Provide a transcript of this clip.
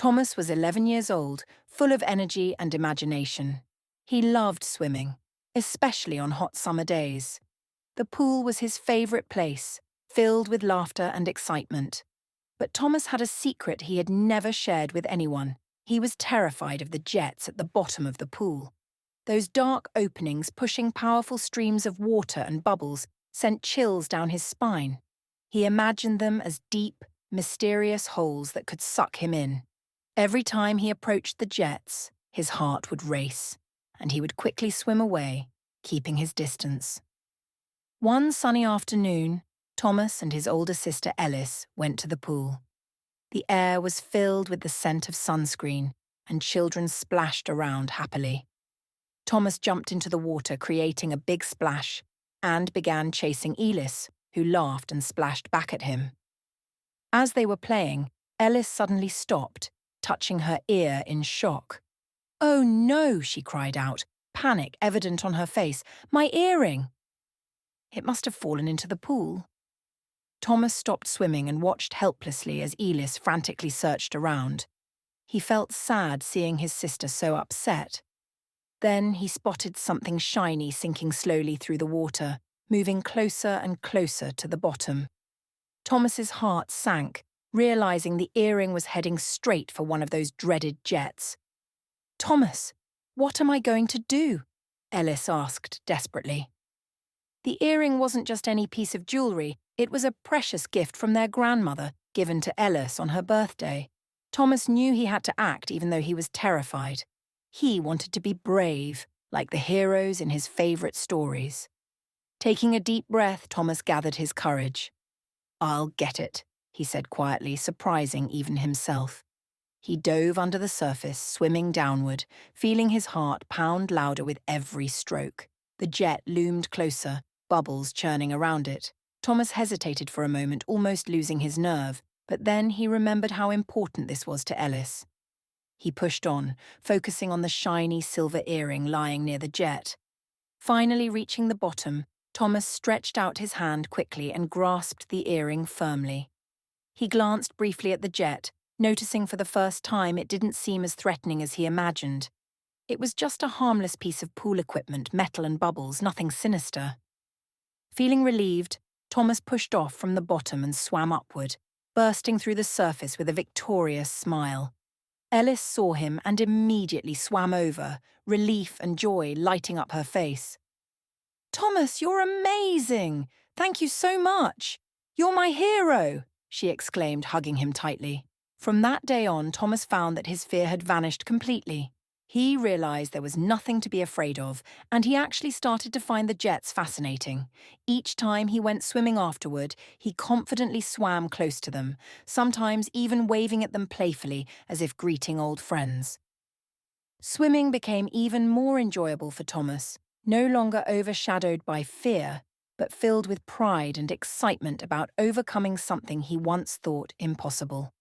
Thomas was 11 years old, full of energy and imagination. He loved swimming, especially on hot summer days. The pool was his favourite place, filled with laughter and excitement. But Thomas had a secret he had never shared with anyone. He was terrified of the jets at the bottom of the pool. Those dark openings pushing powerful streams of water and bubbles sent chills down his spine. He imagined them as deep, mysterious holes that could suck him in. Every time he approached the jets, his heart would race, and he would quickly swim away, keeping his distance. One sunny afternoon, Thomas and his older sister Elis went to the pool. The air was filled with the scent of sunscreen, and children splashed around happily. Thomas jumped into the water, creating a big splash, and began chasing Elis, who laughed and splashed back at him. As they were playing, Elis suddenly stopped, touching her ear in shock. "Oh no," she cried out, panic evident on her face. "My earring!" It must have fallen into the pool. Thomas stopped swimming and watched helplessly as Elis frantically searched around. He felt sad seeing his sister so upset. Then he spotted something shiny sinking slowly through the water, moving closer and closer to the bottom. Thomas's heart sank, realizing the earring was heading straight for one of those dreaded jets. "Thomas, what am I going to do?" Elis asked desperately. The earring wasn't just any piece of jewellery, it was a precious gift from their grandmother, given to Elis on her birthday. Thomas knew he had to act even though he was terrified. He wanted to be brave, like the heroes in his favourite stories. Taking a deep breath, Thomas gathered his courage. "I'll get it," he said quietly, surprising even himself. He dove under the surface, swimming downward, feeling his heart pound louder with every stroke. The jet loomed closer, bubbles churning around it. Thomas hesitated for a moment, almost losing his nerve, but then he remembered how important this was to Elis. He pushed on, focusing on the shiny silver earring lying near the jet. Finally reaching the bottom, Thomas stretched out his hand quickly and grasped the earring firmly. He glanced briefly at the jet, noticing for the first time it didn't seem as threatening as he imagined. It was just a harmless piece of pool equipment, metal and bubbles, nothing sinister. Feeling relieved, Thomas pushed off from the bottom and swam upward, bursting through the surface with a victorious smile. Elis saw him and immediately swam over, relief and joy lighting up her face. "Thomas, you're amazing! Thank you so much! You're my hero!" she exclaimed, hugging him tightly. From that day on, Thomas found that his fear had vanished completely. He realized there was nothing to be afraid of, and he actually started to find the jets fascinating. Each time he went swimming afterward, he confidently swam close to them, sometimes even waving at them playfully as if greeting old friends. Swimming became even more enjoyable for Thomas, no longer overshadowed by fear, but filled with pride and excitement about overcoming something he once thought impossible.